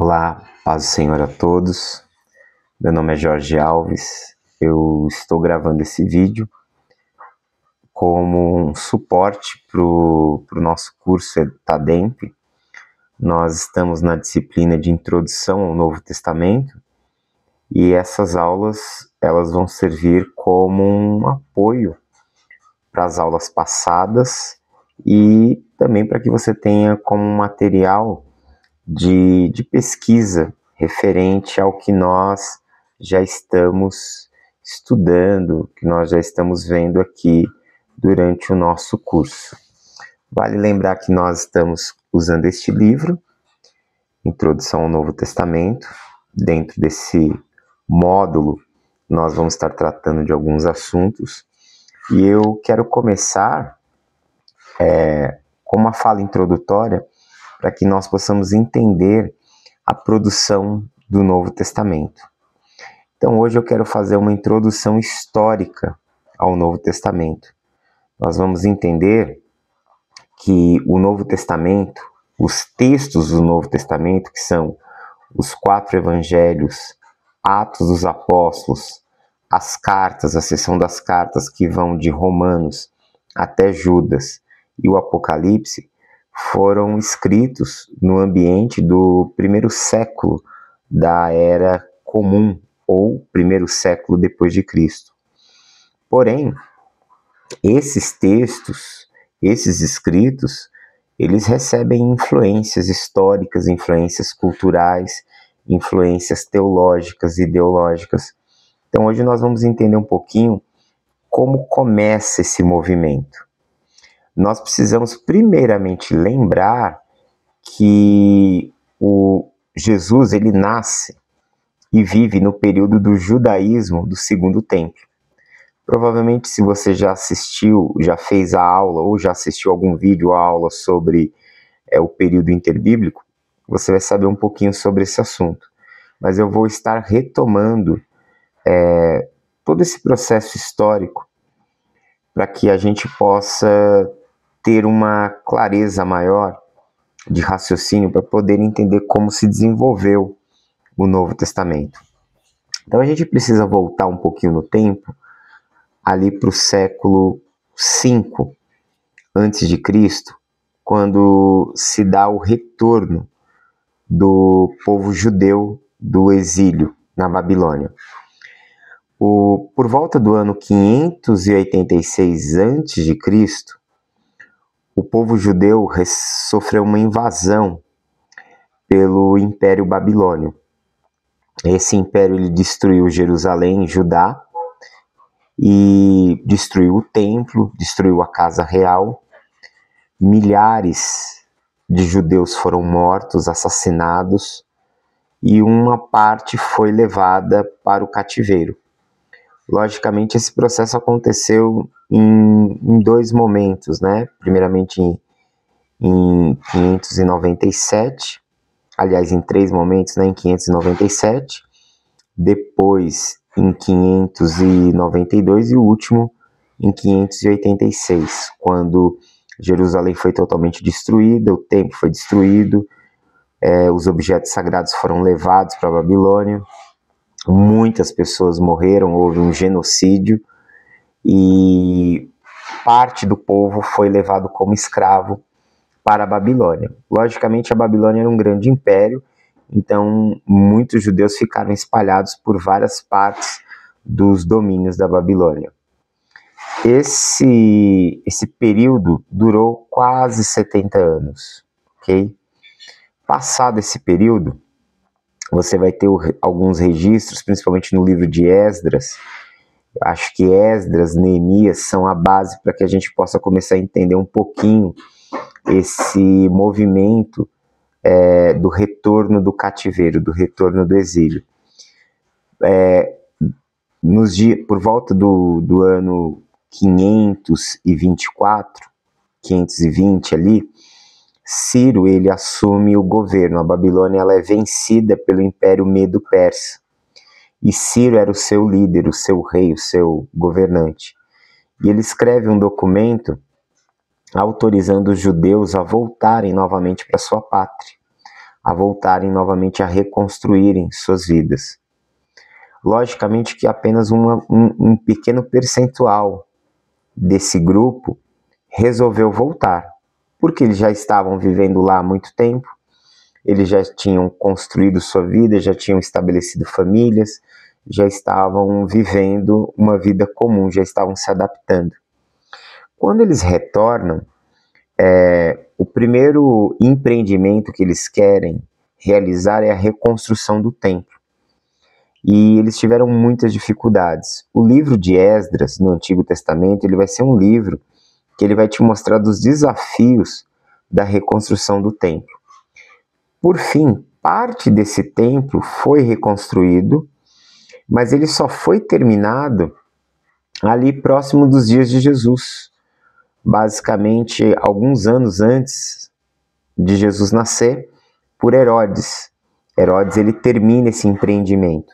Olá, paz do Senhor a todos. Meu nome é Jorge Alves. Eu estou gravando esse vídeo como um suporte para o nosso curso EDTADEMP. Nós estamos na disciplina de Introdução ao Novo Testamento e essas aulas elas vão servir como um apoio para as aulas passadas e também para que você tenha como material de pesquisa referente ao que nós já estamos estudando, que nós já estamos vendo aqui durante o nosso curso. Vale lembrar que nós estamos usando este livro, Introdução ao Novo Testamento. Dentro desse módulo, nós vamos estar tratando de alguns assuntos e eu quero começar com uma fala introdutória para que nós possamos entender a produção do Novo Testamento. Então, hoje eu quero fazer uma introdução histórica ao Novo Testamento. Nós vamos entender que o Novo Testamento, os textos do Novo Testamento, que são os 4 evangelhos, Atos dos Apóstolos, as cartas, a seção das cartas que vão de Romanos até Judas e o Apocalipse, foram escritos no ambiente do primeiro século da Era Comum, ou primeiro século depois de Cristo. Porém, esses textos, esses escritos, eles recebem influências históricas, influências culturais, influências teológicas, ideológicas. Então hoje nós vamos entender um pouquinho como começa esse movimento. Nós precisamos primeiramente lembrar que o Jesus ele nasce e vive no período do judaísmo do Segundo Templo. Provavelmente, se você já assistiu, já fez a aula ou já assistiu algum vídeo ou aula sobre o período interbíblico, você vai saber um pouquinho sobre esse assunto. Mas eu vou estar retomando todo esse processo histórico para que a gente possa ter uma clareza maior de raciocínio para poder entender como se desenvolveu o Novo Testamento. Então a gente precisa voltar um pouquinho no tempo, ali para o século V a.C., quando se dá o retorno do povo judeu do exílio na Babilônia. Por volta do ano 586 a.C., o povo judeu sofreu uma invasão pelo Império Babilônio. Esse império ele destruiu Jerusalém, Judá, e destruiu o templo, destruiu a casa real. Milhares de judeus foram mortos, assassinados, e uma parte foi levada para o cativeiro. Logicamente, esse processo aconteceu em 2 momentos, né? Primeiramente em 597, aliás, em 3 momentos, né? Em 597, depois em 592 e o último em 586, quando Jerusalém foi totalmente destruída, o templo foi destruído, os objetos sagrados foram levados para a Babilônia. Muitas pessoas morreram, houve um genocídio e parte do povo foi levado como escravo para a Babilônia. Logicamente, a Babilônia era um grande império, então muitos judeus ficaram espalhados por várias partes dos domínios da Babilônia. Esse período durou quase 70 anos, ok? Passado esse período, você vai ter alguns registros, principalmente no livro de Esdras. Acho que Esdras, Neemias são a base para que a gente possa começar a entender um pouquinho esse movimento do retorno do cativeiro, do retorno do exílio. Por volta do ano 524, 520 ali, Ciro ele assume o governo. A Babilônia ela é vencida pelo Império Medo-Persa. E Ciro era o seu líder, o seu rei, o seu governante. E ele escreve um documento autorizando os judeus a voltarem novamente para sua pátria. a voltarem novamente a reconstruírem suas vidas. Logicamente que apenas um pequeno percentual desse grupo resolveu voltar, porque eles já estavam vivendo lá há muito tempo, eles já tinham construído sua vida, já tinham estabelecido famílias, já estavam vivendo uma vida comum, já estavam se adaptando. Quando eles retornam, o primeiro empreendimento que eles querem realizar é a reconstrução do templo. E eles tiveram muitas dificuldades. O livro de Esdras, no Antigo Testamento, ele vai ser um livro que ele vai te mostrar dos desafios da reconstrução do templo. Por fim, parte desse templo foi reconstruído, mas ele só foi terminado ali próximo dos dias de Jesus. Basicamente, alguns anos antes de Jesus nascer, por Herodes. Herodes, ele termina esse empreendimento.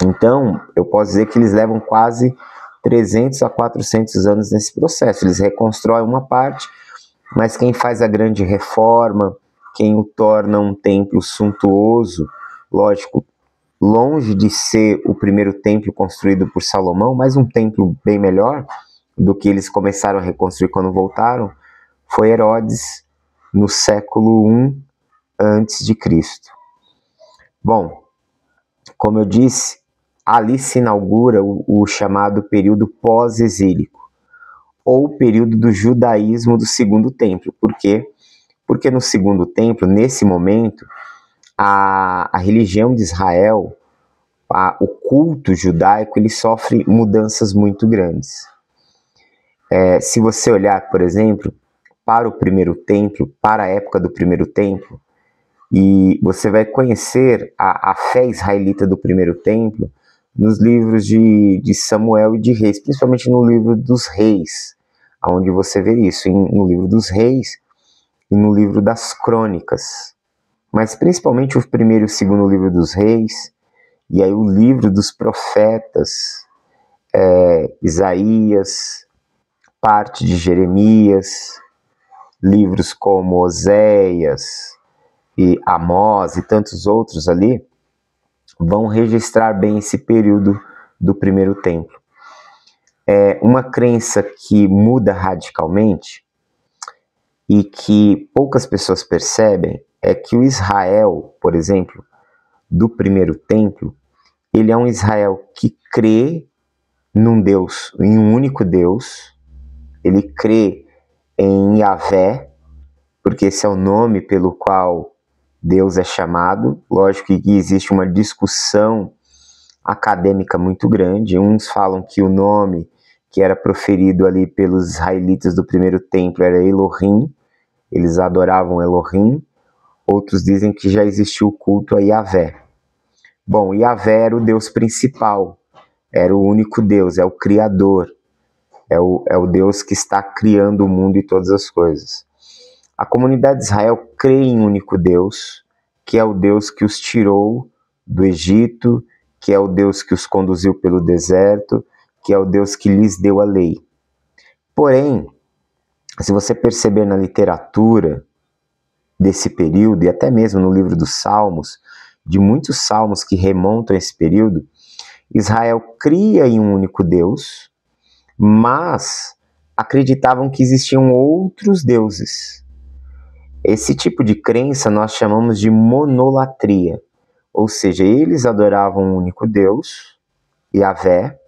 Então, eu posso dizer que eles levam quase 300 a 400 anos nesse processo. Eles reconstroem uma parte, mas quem faz a grande reforma, quem o torna um templo suntuoso, lógico, longe de ser o primeiro templo construído por Salomão, mas um templo bem melhor do que eles começaram a reconstruir quando voltaram, foi Herodes no século I antes de Cristo. Bom, como eu disse, ali se inaugura o chamado período pós-exílico, ou período do judaísmo do Segundo Templo. Por quê? Porque no Segundo Templo, nesse momento, a religião de Israel, o culto judaico, ele sofre mudanças muito grandes. Se você olhar, por exemplo, para o primeiro templo, para a época do primeiro templo, e você vai conhecer a fé israelita do primeiro templo nos livros de Samuel e de Reis, principalmente no livro dos Reis, onde você vê isso, no livro dos Reis e no livro das Crônicas. Mas principalmente o primeiro e o segundo livro dos Reis, e aí o livro dos profetas, Isaías, parte de Jeremias, livros como Oséias e Amós e tantos outros ali, vão registrar bem esse período do primeiro templo. Uma crença que muda radicalmente e que poucas pessoas percebem é que o Israel, por exemplo, do primeiro templo, ele é um Israel que crê num Deus, em um único Deus, ele crê em Yahvé, porque esse é o nome pelo qual Deus é chamado. Lógico que existe uma discussão acadêmica muito grande. Uns falam que o nome que era proferido ali pelos israelitas do primeiro templo era Elohim, eles adoravam Elohim. Outros dizem que já existiu o culto a Yahvé. Bom, Yahvé era o Deus principal, era o único Deus, é o Criador, é o Deus que está criando o mundo e todas as coisas. A comunidade de Israel crê em um único Deus, que é o Deus que os tirou do Egito, que é o Deus que os conduziu pelo deserto, que é o Deus que lhes deu a lei. Porém, se você perceber na literatura desse período, e até mesmo no livro dos Salmos, de muitos salmos que remontam a esse período, Israel cria em um único Deus, mas acreditavam que existiam outros deuses. Esse tipo de crença nós chamamos de monolatria, ou seja, eles adoravam um único Deus, Yahvé,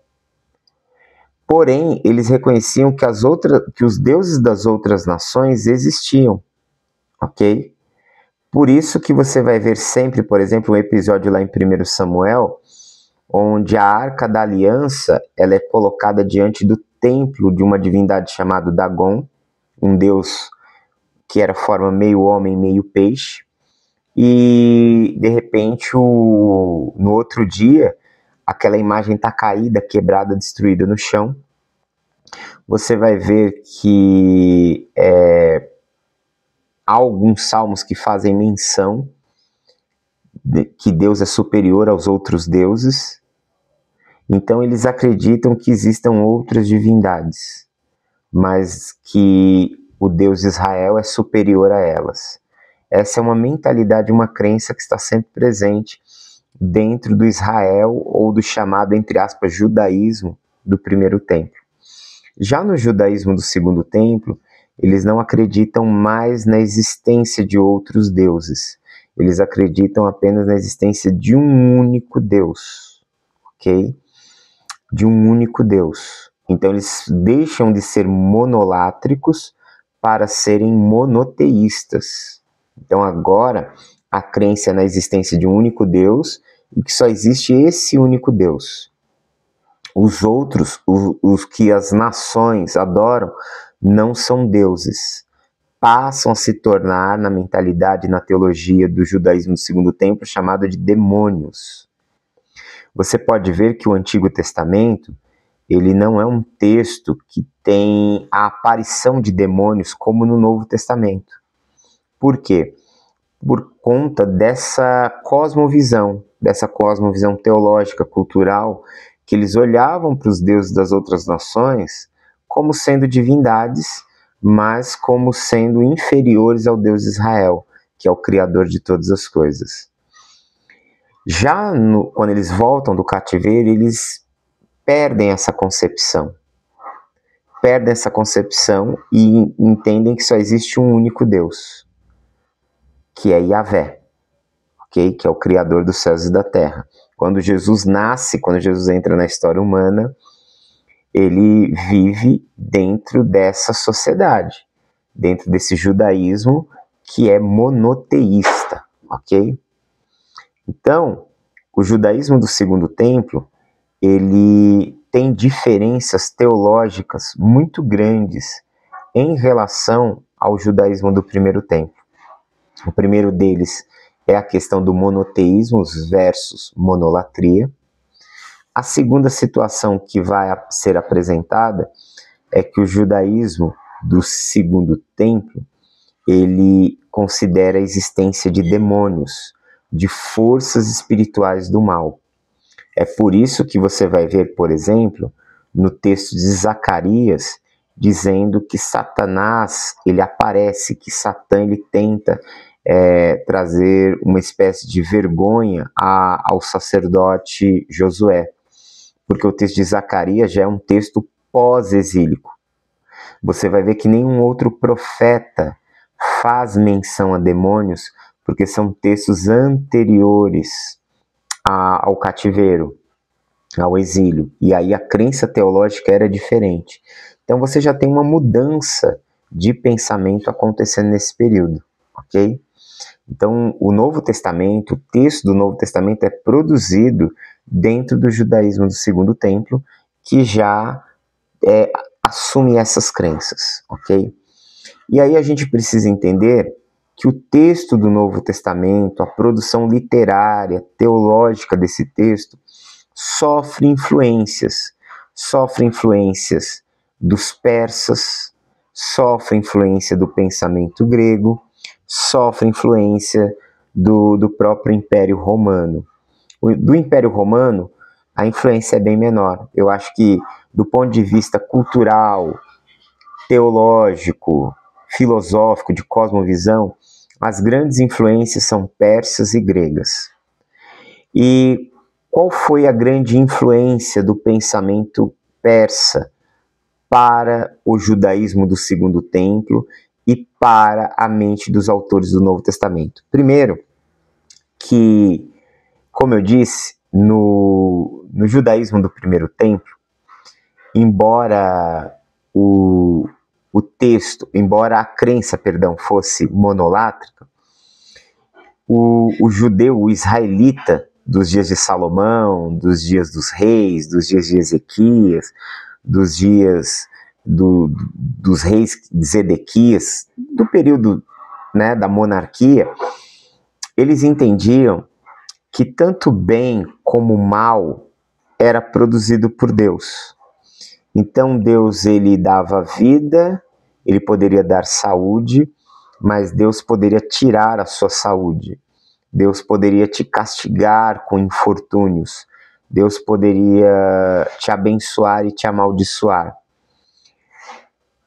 porém eles reconheciam que os deuses das outras nações existiam, ok? Por isso que você vai ver sempre, por exemplo, um episódio lá em 1 Samuel, onde a Arca da Aliança ela é colocada diante do templo de uma divindade chamada Dagon, um deus que era forma meio homem, meio peixe, e de repente no outro dia aquela imagem está caída, quebrada, destruída no chão. Você vai ver que há alguns salmos que fazem menção de que Deus é superior aos outros deuses. Então eles acreditam que existam outras divindades, mas que o Deus de Israel é superior a elas. Essa é uma mentalidade, uma crença que está sempre presente dentro do Israel ou do chamado, entre aspas, judaísmo do primeiro templo. Já no judaísmo do segundo templo, eles não acreditam mais na existência de outros deuses. Eles acreditam apenas na existência de um único Deus, ok? De um único Deus. Então eles deixam de ser monolátricos para serem monoteístas. Então agora a crença é na existência de um único Deus e que só existe esse único Deus. Os outros, os que as nações adoram, não são deuses. Passam a se tornar, na mentalidade, na teologia do judaísmo do segundo templo, chamada de demônios. Você pode ver que o Antigo Testamento, ele não é um texto que tem a aparição de demônios como no Novo Testamento. Por quê? Por conta dessa cosmovisão teológica, cultural, que eles olhavam para os deuses das outras nações como sendo divindades, mas como sendo inferiores ao Deus de Israel, que é o Criador de todas as coisas. Já quando eles voltam do cativeiro, eles perdem essa concepção. E entendem que só existe um único Deus, que é Yahvé, okay? Que é o Criador dos céus e da terra. Quando Jesus nasce, quando Jesus entra na história humana, ele vive dentro dessa sociedade, dentro desse judaísmo que é monoteísta, ok? Então, o judaísmo do segundo templo, ele tem diferenças teológicas muito grandes em relação ao judaísmo do primeiro templo. O primeiro deles é a questão do monoteísmo versus monolatria. A segunda situação que vai ser apresentada é que o judaísmo do segundo templo, ele considera a existência de demônios, de forças espirituais do mal. É por isso que você vai ver, por exemplo, no texto de Zacarias, dizendo que Satanás, ele aparece, que Satã, ele tenta trazer uma espécie de vergonha ao sacerdote Josué. Porque o texto de Zacarias já é um texto pós-exílico. Você vai ver que nenhum outro profeta faz menção a demônios, porque são textos anteriores ao cativeiro, ao exílio. E aí a crença teológica era diferente. Então você já tem uma mudança de pensamento acontecendo nesse período, ok? Então o Novo Testamento, o texto do Novo Testamento é produzido dentro do judaísmo do segundo templo, que já assume essas crenças, ok? E aí a gente precisa entender que o texto do Novo Testamento, a produção literária, teológica desse texto, sofre influências dos persas, sofre influência do pensamento grego, sofre influência do próprio Império Romano. Do Império Romano, a influência é bem menor. Eu acho que, do ponto de vista cultural, teológico, filosófico, de cosmovisão, as grandes influências são persas e gregas. E qual foi a grande influência do pensamento persa para o judaísmo do segundo templo e para a mente dos autores do Novo Testamento? Primeiro, que, como eu disse, no judaísmo do primeiro templo, embora a crença, fosse monolátrica, o judeu, o israelita dos dias de Salomão, dos dias dos reis, dos dias de Ezequias, dos dias dos reis de Zedequias, do período, né, da monarquia, eles entendiam que tanto bem como mal era produzido por Deus. Então Deus, ele dava vida, ele poderia dar saúde, mas Deus poderia tirar a sua saúde. Deus poderia te castigar com infortúnios. Deus poderia te abençoar e te amaldiçoar.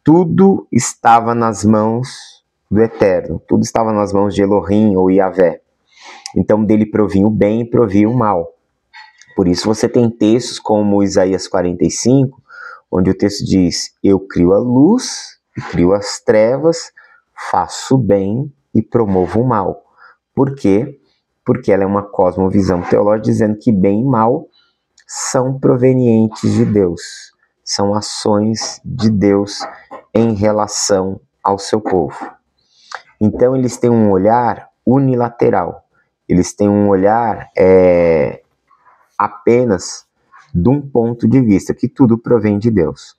Tudo estava nas mãos do Eterno, tudo estava nas mãos de Elohim ou Yahvé. Então dele provinha o bem e provinha o mal. Por isso você tem textos como Isaías 45, onde o texto diz: eu crio a luz e crio as trevas, faço o bem e promovo o mal. Por quê? Porque ela é uma cosmovisão teológica dizendo que bem e mal são provenientes de Deus, são ações de Deus em relação ao seu povo. Então eles têm um olhar unilateral, eles têm um olhar apenas de um ponto de vista, que tudo provém de Deus.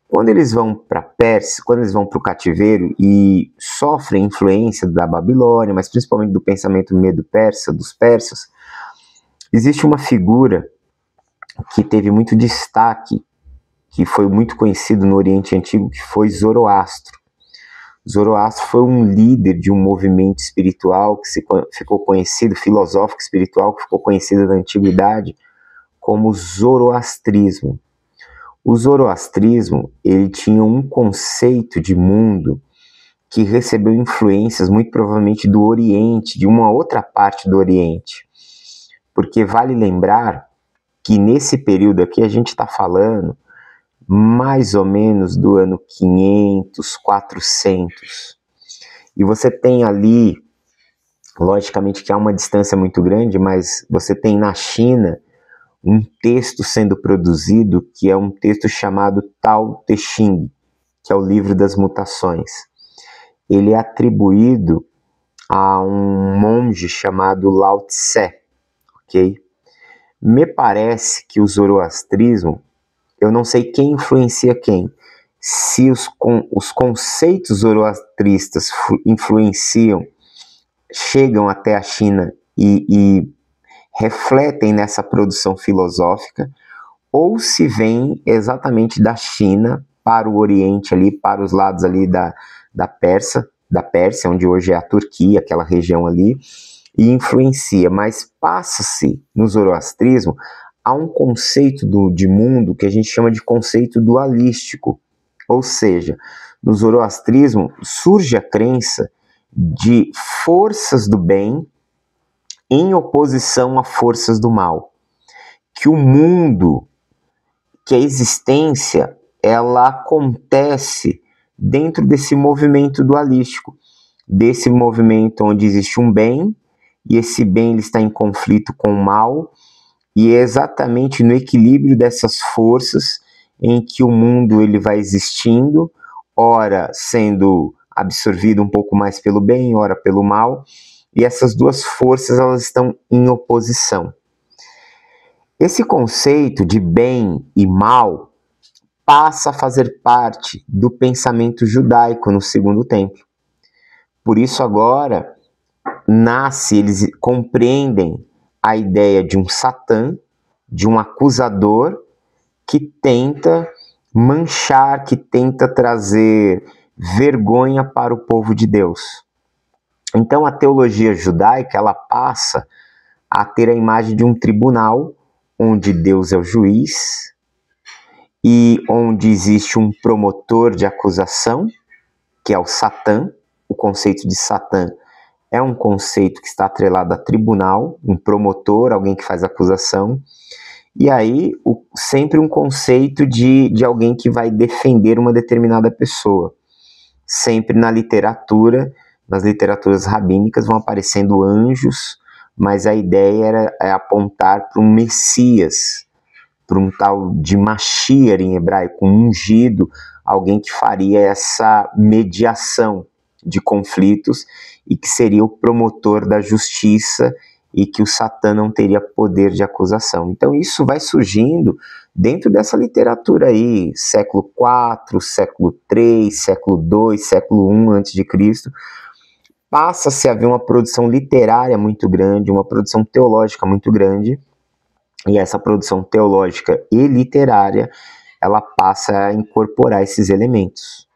Quando eles vão para Pérsia, quando eles vão para o cativeiro e sofrem influência da Babilônia, mas principalmente do pensamento medo-persa, dos persas, existe uma figura que teve muito destaque, que foi muito conhecido no Oriente Antigo, que foi Zoroastro. Zoroastro foi um líder de um movimento espiritual que ficou conhecido, filosófico espiritual, que ficou conhecido na Antiguidade como Zoroastrismo. O Zoroastrismo, ele tinha um conceito de mundo que recebeu influências muito provavelmente do Oriente, de uma outra parte do Oriente. Porque vale lembrar que nesse período aqui a gente está falando mais ou menos do ano 500, 400. E você tem ali, logicamente que há uma distância muito grande, mas você tem na China um texto sendo produzido que é um texto chamado Tao Te Ching, que é o livro das mutações. Ele é atribuído a um monge chamado Lao Tse, ok? Me parece que o zoroastrismo, eu não sei quem influencia quem, se os conceitos zoroastristas influenciam, chegam até a China e refletem nessa produção filosófica, ou se vem exatamente da China para o Oriente ali, para os lados ali da Pérsia, onde hoje é a Turquia, aquela região ali, e influencia, mas passa-se no zoroastrismo a um conceito de mundo que a gente chama de conceito dualístico, ou seja, no zoroastrismo surge a crença de forças do bem em oposição a forças do mal, que o mundo, que a existência, ela acontece dentro desse movimento dualístico, desse movimento onde existe um bem, e esse bem ele está em conflito com o mal, e é exatamente no equilíbrio dessas forças em que o mundo ele vai existindo, ora sendo absorvido um pouco mais pelo bem, ora pelo mal, e essas duas forças elas estão em oposição. Esse conceito de bem e mal passa a fazer parte do pensamento judaico no Segundo Templo. Por isso agora eles compreendem a ideia de um Satã, de um acusador que tenta manchar, que tenta trazer vergonha para o povo de Deus. Então a teologia judaica ela passa a ter a imagem de um tribunal onde Deus é o juiz e onde existe um promotor de acusação, que é o Satã. O conceito de Satã é um conceito que está atrelado a tribunal, um promotor, alguém que faz acusação, e aí sempre um conceito de alguém que vai defender uma determinada pessoa. Sempre na literatura, nas literaturas rabínicas vão aparecendo anjos, mas a ideia é apontar para um Messias, para um tal de Mashiach em hebraico, um ungido, alguém que faria essa mediação de conflitos e que seria o promotor da justiça e que o Satã não teria poder de acusação. Então isso vai surgindo dentro dessa literatura aí, século IV, século III, século II, século I a.C., passa-se a haver uma produção literária muito grande, uma produção teológica muito grande, e essa produção teológica e literária, ela passa a incorporar esses elementos.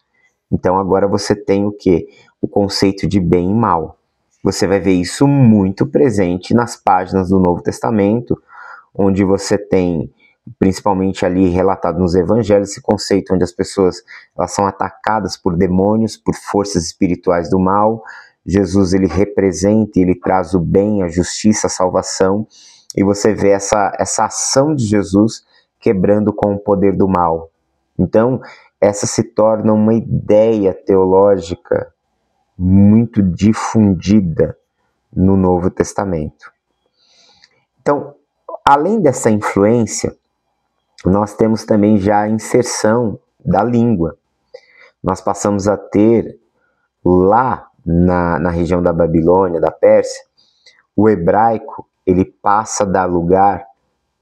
Então agora você tem o quê? O conceito de bem e mal. Você vai ver isso muito presente nas páginas do Novo Testamento, onde você tem principalmente ali relatado nos evangelhos, esse conceito onde as pessoas elas são atacadas por demônios, por forças espirituais do mal. Jesus ele representa, ele traz o bem, a justiça, a salvação, e você vê essa ação de Jesus quebrando com o poder do mal. Então, essa se torna uma ideia teológica muito difundida no Novo Testamento. Então, além dessa influência, nós temos também já a inserção da língua. Nós passamos a ter lá na região da Babilônia, da Pérsia, o hebraico ele passa a dar lugar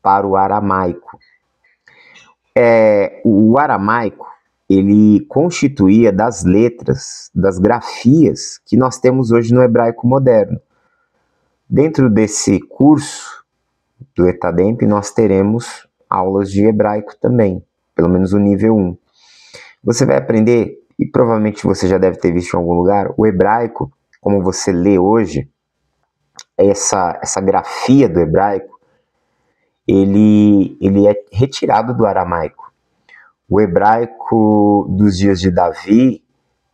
para o aramaico. O aramaico ele constituía das letras, das grafias que nós temos hoje no hebraico moderno. Dentro desse curso do ETADEMP, nós teremos aulas de hebraico também, pelo menos o nível 1. Você vai aprender, e provavelmente você já deve ter visto em algum lugar, o hebraico, como você lê hoje, essa grafia do hebraico, ele é retirado do aramaico. O hebraico dos dias de Davi,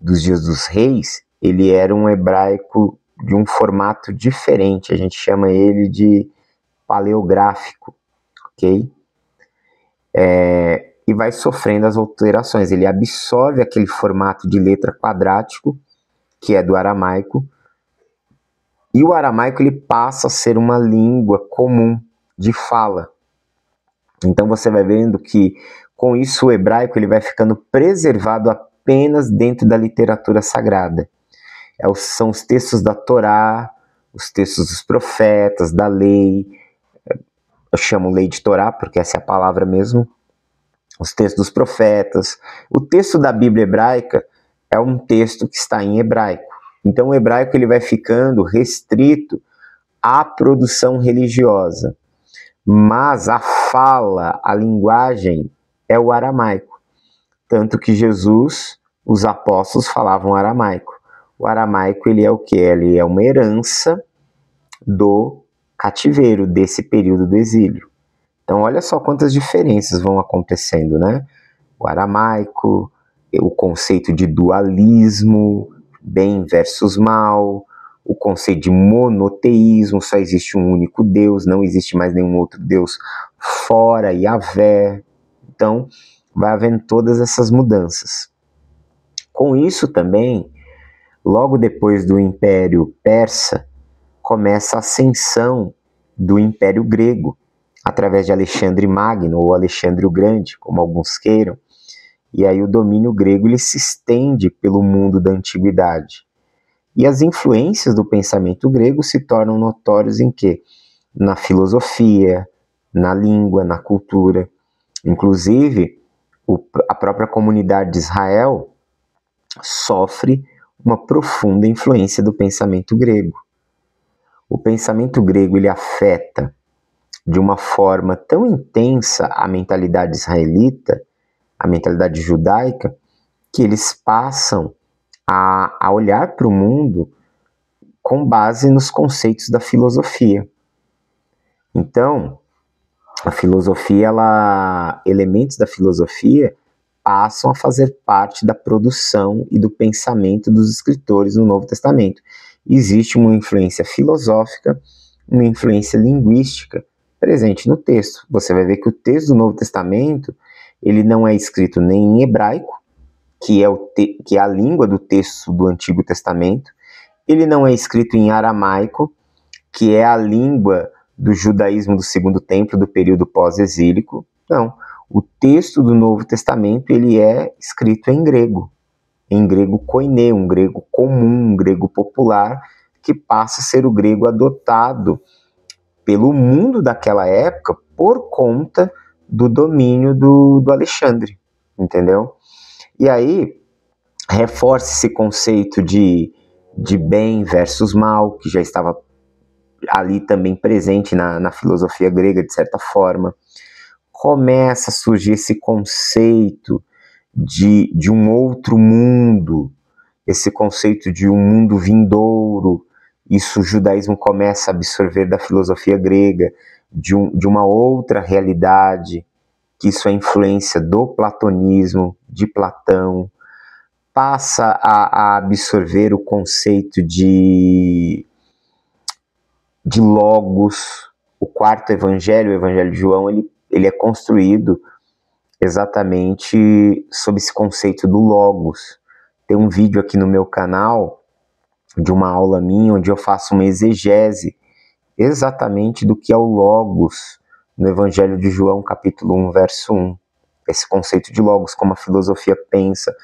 dos dias dos reis, ele era um hebraico de um formato diferente, a gente chama ele de paleográfico, ok? E vai sofrendo as alterações, ele absorve aquele formato de letra quadrático, que é do aramaico, e o aramaico ele passa a ser uma língua comum de fala. Então você vai vendo que com isso o hebraico ele vai ficando preservado apenas dentro da literatura sagrada. São os textos da Torá, os textos dos profetas, da lei, eu chamo lei de Torá porque essa é a palavra mesmo, os textos dos profetas. O texto da Bíblia hebraica é um texto que está em hebraico. Então o hebraico ele vai ficando restrito à produção religiosa. Mas a fala, a linguagem é o aramaico. Tanto que Jesus, os apóstolos falavam aramaico. O aramaico ele é o quê? Ele é uma herança do cativeiro, desse período do exílio. Então olha só quantas diferenças vão acontecendo, né? O aramaico, o conceito de dualismo, bem versus mal, o conceito de monoteísmo, só existe um único Deus, não existe mais nenhum outro Deus fora Yahvé. Então vai havendo todas essas mudanças. Com isso também, logo depois do Império Persa, começa a ascensão do Império Grego, através de Alexandre Magno, ou Alexandre o Grande, como alguns queiram, e aí o domínio grego ele se estende pelo mundo da antiguidade. E as influências do pensamento grego se tornam notórias em quê? Na filosofia, na língua, na cultura. Inclusive, a própria comunidade de Israel sofre uma profunda influência do pensamento grego. O pensamento grego ele afeta de uma forma tão intensa a mentalidade israelita, a mentalidade judaica, que eles passam a olhar para o mundo com base nos conceitos da filosofia. Então, a filosofia, elementos da filosofia passam a fazer parte da produção e do pensamento dos escritores no Novo Testamento. Existe uma influência filosófica, uma influência linguística presente no texto. Você vai ver que o texto do Novo Testamento ele não é escrito nem em hebraico, que é a língua do texto do Antigo Testamento, ele não é escrito em aramaico, que é a língua do judaísmo do Segundo Templo, do período pós-exílico. Não, o texto do Novo Testamento ele é escrito em grego koiné, um grego comum, um grego popular, que passa a ser o grego adotado pelo mundo daquela época por conta do domínio do Alexandre, entendeu? E aí, reforça esse conceito de bem versus mal, que já estava ali também presente na filosofia grega, de certa forma. Começa a surgir esse conceito de um outro mundo, esse conceito de um mundo vindouro. Isso o judaísmo começa a absorver da filosofia grega, de uma outra realidade. que isso é influência do platonismo, de Platão, passa a absorver o conceito de logos. O quarto evangelho, o evangelho de João, ele é construído exatamente sob esse conceito do logos. Tem um vídeo aqui no meu canal de uma aula minha onde eu faço uma exegese exatamente do que é o logos no evangelho de João, capítulo 1, verso 1. Esse conceito de logos, como a filosofia pensa,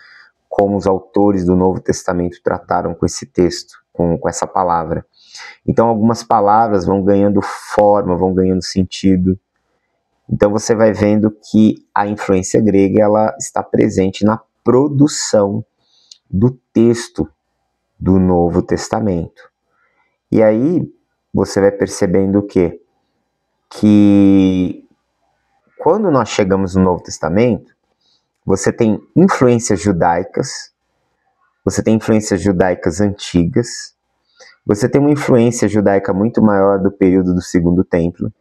como os autores do Novo Testamento trataram com esse texto, com essa palavra. Então algumas palavras vão ganhando forma, vão ganhando sentido. Então você vai vendo que a influência grega ela está presente na produção do texto do Novo Testamento. E aí você vai percebendo o quê? Que quando nós chegamos no Novo Testamento, você tem influências judaicas, você tem influências judaicas antigas, você tem uma influência judaica muito maior do período do Segundo Templo,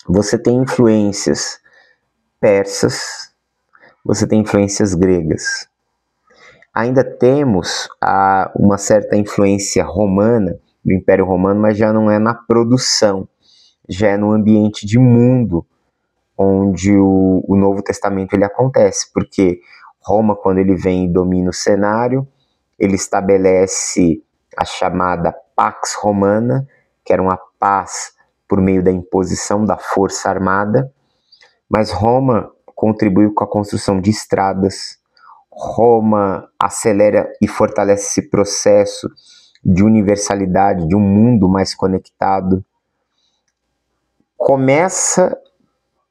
você tem influências persas, você tem influências gregas. Ainda temos uma certa influência romana, do Império Romano, mas já não é na produção, já é no ambiente de mundo onde o Novo Testamento ele acontece, porque Roma, quando ele vem e domina o cenário, ele estabelece a chamada Pax Romana, que era uma paz por meio da imposição da força armada, mas Roma contribuiu com a construção de estradas, Roma acelera e fortalece esse processo de universalidade, de um mundo mais conectado. Começa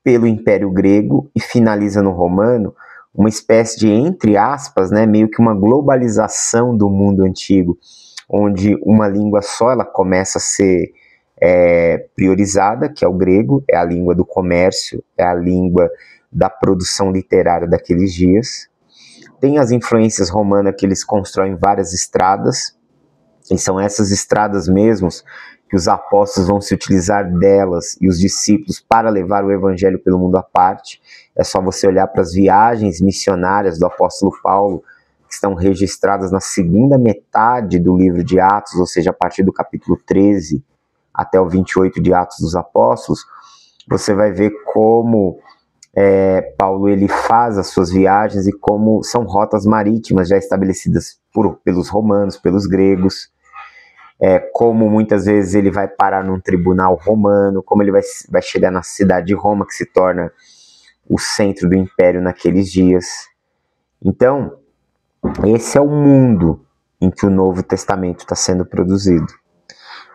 pelo Império Grego e finaliza no Romano, uma espécie de, entre aspas, né, meio que uma globalização do mundo antigo, onde uma língua só ela começa a ser priorizada, que é o grego, é a língua do comércio, é a língua da produção literária daqueles dias. Tem as influências romanas que eles constroem várias estradas, e são essas estradas mesmos que os apóstolos vão se utilizar delas e os discípulos para levar o evangelho pelo mundo à parte. É só você olhar para as viagens missionárias do apóstolo Paulo, que estão registradas na segunda metade do livro de Atos, ou seja, a partir do capítulo 13 até o 28 de Atos dos Apóstolos. Você vai ver como Paulo ele faz as suas viagens e como são rotas marítimas já estabelecidas pelos romanos, pelos gregos, como muitas vezes ele vai parar num tribunal romano, como ele vai chegar na cidade de Roma, que se torna o centro do império naqueles dias. Então, esse é o mundo em que o Novo Testamento está sendo produzido.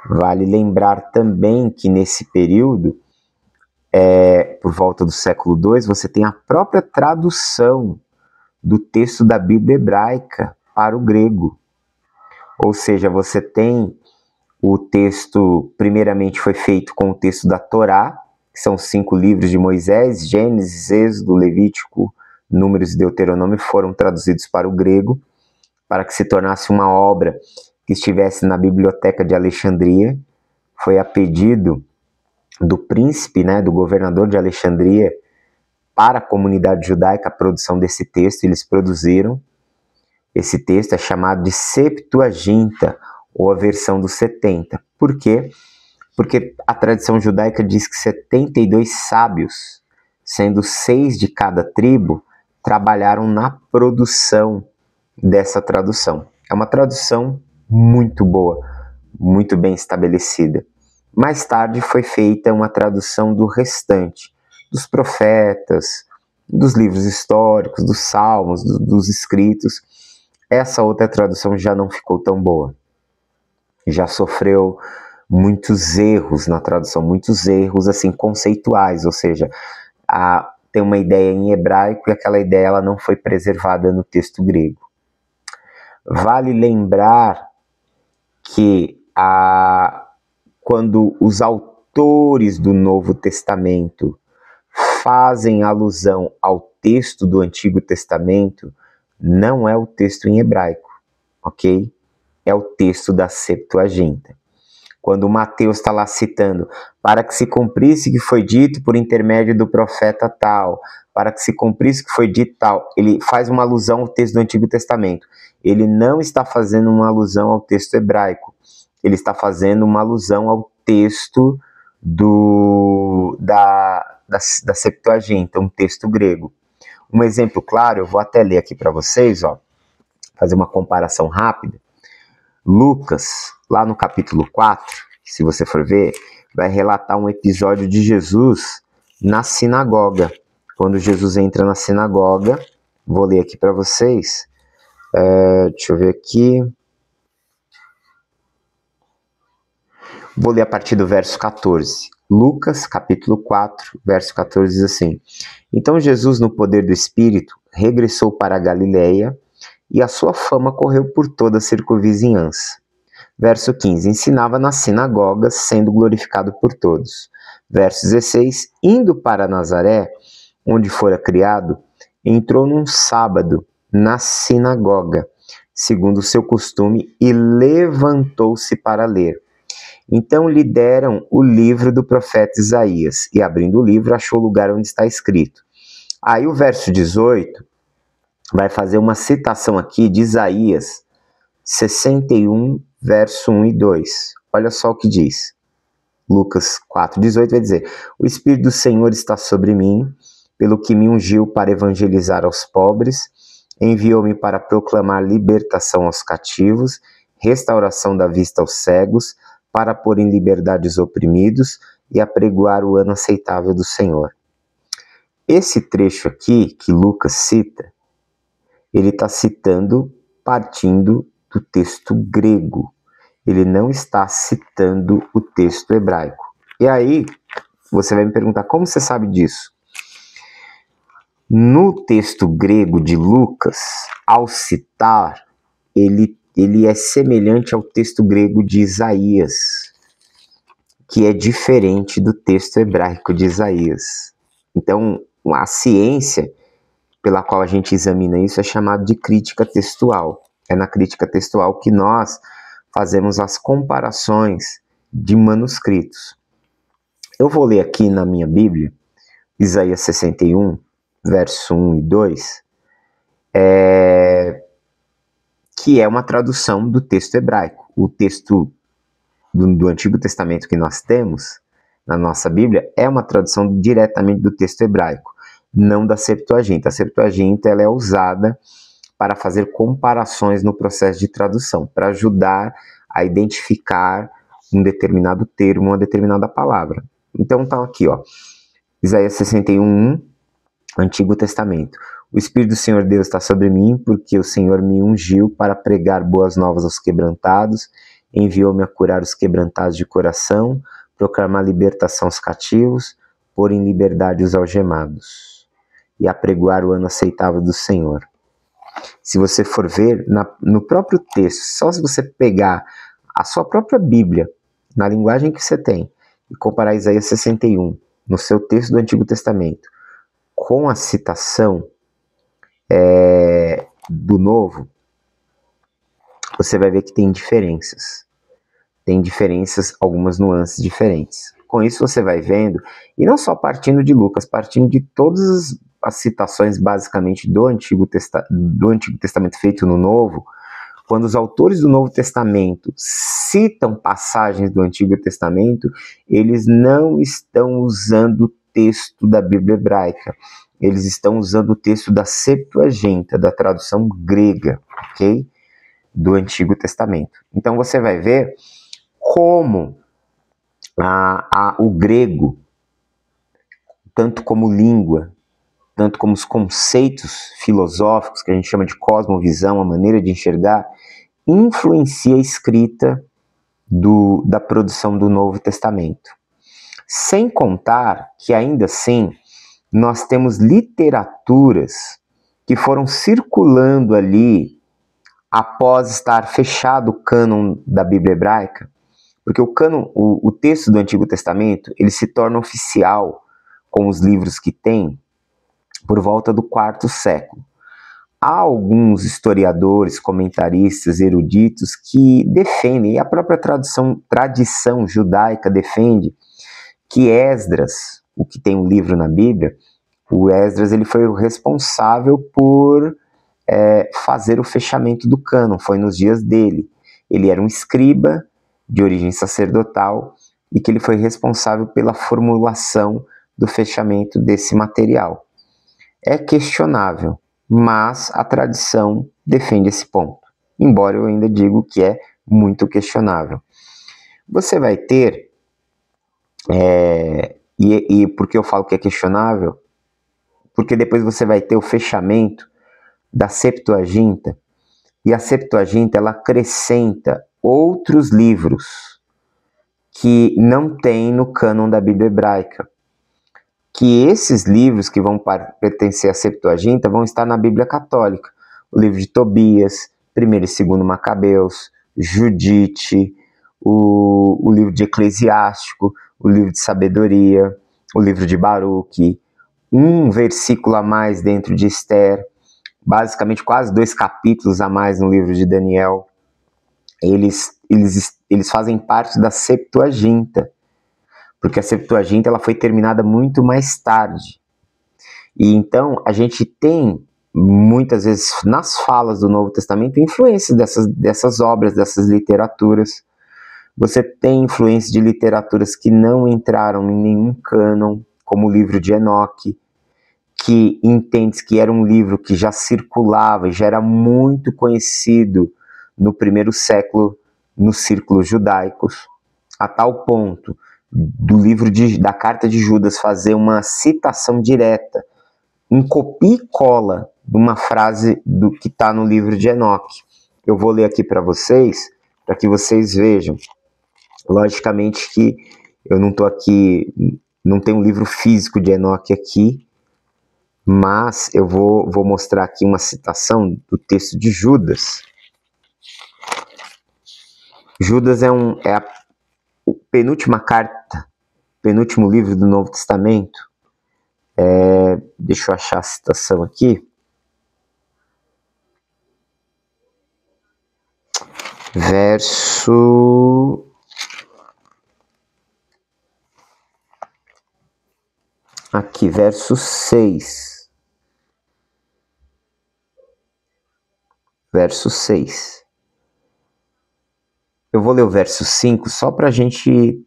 Vale lembrar também que nesse período, por volta do século II, você tem a própria tradução do texto da Bíblia hebraica para o grego. Ou seja, você tem o texto, primeiramente foi feito com o texto da Torá, que são 5 livros de Moisés, Gênesis, Êxodo, Levítico, Números e Deuteronômio, foram traduzidos para o grego, para que se tornasse uma obra que estivesse na Biblioteca de Alexandria. Foi a pedido do príncipe, né, do governador de Alexandria, para a comunidade judaica a produção desse texto. Eles produziram. Esse texto é chamado de Septuaginta, ou a versão dos 70. Por quê? Porque a tradição judaica diz que 72 sábios, sendo 6 de cada tribo, trabalharam na produção dessa tradução. É uma tradução muito boa, muito bem estabelecida. Mais tarde foi feita uma tradução do restante, dos profetas, dos livros históricos, dos salmos, dos escritos. Essa outra tradução já não ficou tão boa. Já sofreu muitos erros na tradução, muitos erros assim conceituais, ou seja, tem uma ideia em hebraico e aquela ideia ela não foi preservada no texto grego. Vale lembrar que quando os autores do Novo Testamento fazem alusão ao texto do Antigo Testamento, não é o texto em hebraico, ok? É o texto da Septuaginta. Quando Mateus está lá citando, para que se cumprisse o que foi dito por intermédio do profeta tal, para que se cumprisse o que foi dito tal, ele faz uma alusão ao texto do Antigo Testamento. Ele não está fazendo uma alusão ao texto hebraico, ele está fazendo uma alusão ao texto da Septuaginta, um texto grego. Um exemplo claro, eu vou até ler aqui para vocês, ó, fazer uma comparação rápida. Lucas, lá no capítulo 4, se você for ver, vai relatar um episódio de Jesus na sinagoga. Quando Jesus entra na sinagoga, vou ler aqui para vocês. Deixa eu ver aqui. Vou ler a partir do verso 14. Lucas, capítulo 4, verso 14, diz assim: Então Jesus, no poder do Espírito, regressou para a Galileia, e a sua fama correu por toda a circunvizinhança. Verso 15, ensinava nas sinagogas, sendo glorificado por todos. Verso 16, indo para Nazaré, onde fora criado, entrou num sábado na sinagoga, segundo o seu costume, e levantou-se para ler. Então lhe deram o livro do profeta Isaías, e abrindo o livro, achou o lugar onde está escrito. Aí o verso 18 vai fazer uma citação aqui de Isaías 61, verso 1 e 2. Olha só o que diz. Lucas 4, 18 vai dizer: O Espírito do Senhor está sobre mim, pelo que me ungiu para evangelizar aos pobres, enviou-me para proclamar libertação aos cativos, restauração da vista aos cegos, para pôr em liberdade os oprimidos e apregoar o ano aceitável do Senhor. Esse trecho aqui que Lucas cita, ele está citando partindo do texto grego. Ele não está citando o texto hebraico. E aí, você vai me perguntar, como você sabe disso? No texto grego de Lucas, ao citar, ele é semelhante ao texto grego de Isaías, que é diferente do texto hebraico de Isaías. Então, a ciência pela qual a gente examina isso é chamada de crítica textual. É na crítica textual que nós fazemos as comparações de manuscritos. Eu vou ler aqui na minha Bíblia, Isaías 61, verso 1 e 2, que é uma tradução do texto hebraico. O texto do Antigo Testamento que nós temos na nossa Bíblia é uma tradução diretamente do texto hebraico, não da Septuaginta. A Septuaginta ela é usada para fazer comparações no processo de tradução, para ajudar a identificar um determinado termo, uma determinada palavra. Então tá aqui, ó, Isaías 61, Antigo Testamento. O Espírito do Senhor Deus está sobre mim, porque o Senhor me ungiu para pregar boas novas aos quebrantados, enviou-me a curar os quebrantados de coração, proclamar libertação aos cativos, pôr em liberdade os algemados, e apregoar o ano aceitável do Senhor. Se você for ver no próprio texto, só se você pegar a sua própria Bíblia, na linguagem que você tem, e comparar Isaías 61, no seu texto do Antigo Testamento, com a citação do Novo, você vai ver que tem diferenças. Tem diferenças, algumas nuances diferentes. Com isso você vai vendo, e não só partindo de Lucas, partindo de todas as citações basicamente do Antigo Testamento feito no Novo, quando os autores do Novo Testamento citam passagens do Antigo Testamento, eles não estão usando o texto da Bíblia hebraica, eles estão usando o texto da Septuaginta, da tradução grega, ok? Do Antigo Testamento. Então você vai ver como o grego, tanto como língua, tanto como os conceitos filosóficos, que a gente chama de cosmovisão, a maneira de enxergar, influencia a escrita da produção do Novo Testamento. Sem contar que, ainda assim, nós temos literaturas que foram circulando ali após estar fechado o cânon da Bíblia hebraica, porque o texto do Antigo Testamento, ele se torna oficial com os livros que tem por volta do 4º século. há alguns historiadores, comentaristas, eruditos que defendem, e a própria tradição judaica defende, que Esdras, o que tem um livro na Bíblia, o Esdras ele foi o responsável por fazer o fechamento do cânon, foi nos dias dele. Ele era um escriba de origem sacerdotal e que ele foi responsável pela formulação do fechamento desse material. É questionável, mas a tradição defende esse ponto, embora eu ainda digo que é muito questionável. Você vai ter, e por que eu falo que é questionável? Porque depois você vai ter o fechamento da Septuaginta, e a Septuaginta ela acrescenta outros livros que não tem no cânon da Bíblia hebraica, que esses livros que vão pertencer à Septuaginta vão estar na Bíblia católica. O livro de Tobias, 1º e 2º Macabeus, Judite, o livro de Eclesiástico, o livro de Sabedoria, o livro de Baruque, um versículo a mais dentro de Esther, basicamente quase 2 capítulos a mais no livro de Daniel. Eles fazem parte da Septuaginta, porque a Septuaginta ela foi terminada muito mais tarde. E então a gente tem, muitas vezes, nas falas do Novo Testamento, influência dessas obras, dessas literaturas. Você tem influência de literaturas que não entraram em nenhum cânon, como o livro de Enoque, que entende que era um livro que já circulava e já era muito conhecido no 1º século nos círculos judaicos, a tal ponto do livro da Carta de Judas fazer uma citação direta, um copia e cola de uma frase do que está no livro de Enoque. Eu vou ler aqui para vocês, para que vocês vejam. Logicamente que eu não estou aqui, não tem um livro físico de Enoque aqui, mas eu vou mostrar aqui uma citação do texto de Judas. Judas é a penúltima carta, penúltimo livro do Novo Testamento. Deixa eu achar a citação aqui. Verso 6. Verso 6. Eu vou ler o verso 5 só para a gente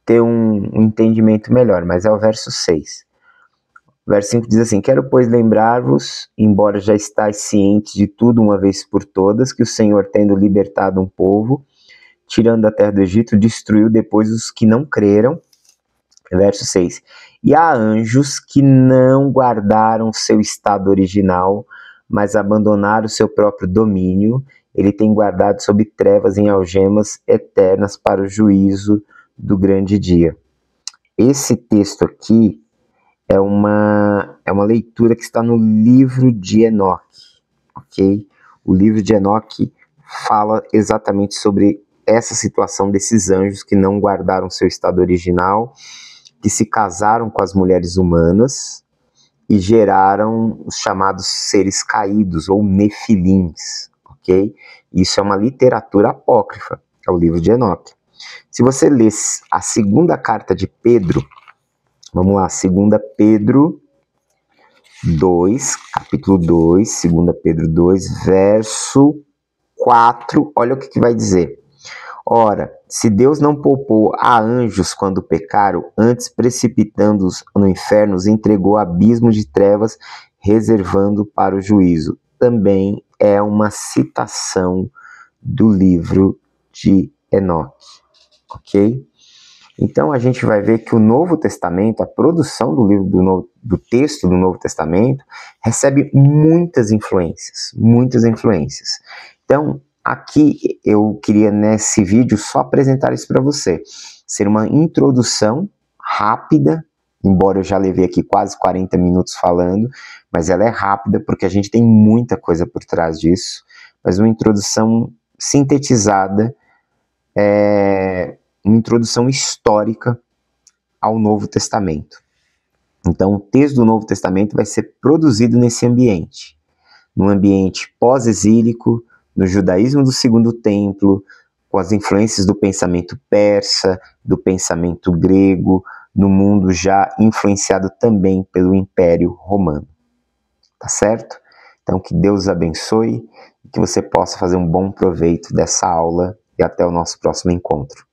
ter um entendimento melhor, mas é o verso 6. O verso 5 diz assim: quero, pois, lembrar-vos, embora já estáis cientes de tudo uma vez por todas, que o Senhor, tendo libertado um povo, tirando da terra do Egito, destruiu depois os que não creram. Verso 6. E há anjos que não guardaram seu estado original, mas abandonaram o seu próprio domínio. Ele tem guardado sob trevas em algemas eternas para o juízo do grande dia. Esse texto aqui é uma leitura que está no livro de Enoque, ok? O livro de Enoque fala exatamente sobre essa situação desses anjos que não guardaram seu estado original, que se casaram com as mulheres humanas e geraram os chamados seres caídos, ou nefilins, ok? Isso é uma literatura apócrifa, é o livro de Enoque. Se você ler a segunda carta de Pedro, vamos lá, 2 Pedro 2, capítulo 2, 2 Pedro 2, verso 4, olha o que vai dizer. Ora, se Deus não poupou a anjos quando pecaram, antes precipitando-os no inferno, os entregou a abismo de trevas, reservando para o juízo. Também é uma citação do livro de Enoque, ok? Então a gente vai ver que o Novo Testamento, a produção do livro do texto do Novo Testamento, recebe muitas influências, muitas influências. Então, aqui eu queria nesse vídeo só apresentar isso para você, ser uma introdução rápida, embora eu já levei aqui quase 40 minutos falando, mas ela é rápida porque a gente tem muita coisa por trás disso, mas uma introdução sintetizada, uma introdução histórica ao Novo Testamento. Então, o texto do Novo Testamento vai ser produzido nesse ambiente. num ambiente pós-exílico, no judaísmo do Segundo Templo, com as influências do pensamento persa, do pensamento grego, no mundo já influenciado também pelo Império Romano. Tá certo? Então, que Deus abençoe e que você possa fazer um bom proveito dessa aula e até o nosso próximo encontro.